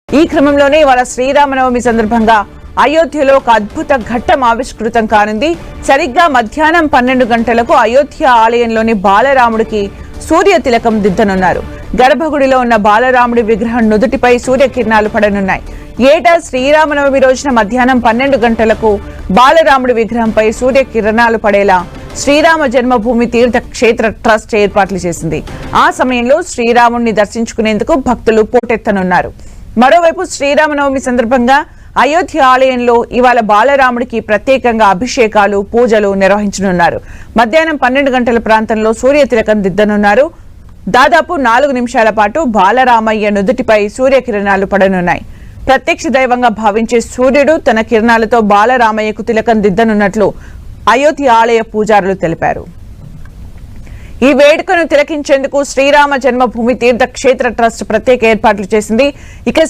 ఈ క్రమంలోనే ఇవాళ శ్రీరామనవమి సందర్భంగా అయోధ్యలో ఒక అద్భుత ఘట్టం ఆవిష్కృతం కానుంది. సరిగ్గా మధ్యాహ్నం 12 గంటలకు అయోధ్య ఆలయంలోని బాలరాముడికి సూర్య తిలకం దిద్దనున్నారు. గర్భగుడిలో ఉన్న బాలరాముడి విగ్రహం నుదుటిపై సూర్యకిరణాలు పడనున్నాయి. ఏటా శ్రీరామనవమి రోజున మధ్యాహ్నం 12 గంటలకు బాలరాముడి విగ్రహంపై సూర్యకిరణాలు పడేలా శ్రీరామ జన్మభూమి తీర్థ క్షేత్ర ట్రస్ట్ ఏర్పాట్లు చేసింది. ఆ సమయంలో శ్రీరాముడిని దర్శించుకునేందుకు భక్తులు పోటెత్తనున్నారు. మరోవైపు శ్రీరామనవమి సందర్భంగా అయోధ్య ఆలయంలో ఇవాళ బాలరాముడికి ప్రత్యేకంగా అభిషేకాలు, పూజలు నిర్వహించనున్నారు. మధ్యాహ్నం 12 గంటల ప్రాంతంలో సూర్య తిలకం దిద్దనున్నారు. దాదాపు 4 నిమిషాల పాటు బాలరామయ్య నుదుటిపై సూర్యకిరణాలు పడనున్నాయి. ప్రత్యక్ష దైవంగా భావించే సూర్యుడు తన కిరణాలతో బాలరామయ్యకు తిలకం దిద్దనున్నట్లు అయోధ్య ఆలయ పూజారులు తెలిపారు. ఈ వేడుకను తిలకించేందుకు శ్రీరామ జన్మభూమి తీర్థ క్షేత్ర ట్రస్ట్ ప్రత్యేక ఏర్పాట్లు చేసింది. ఇక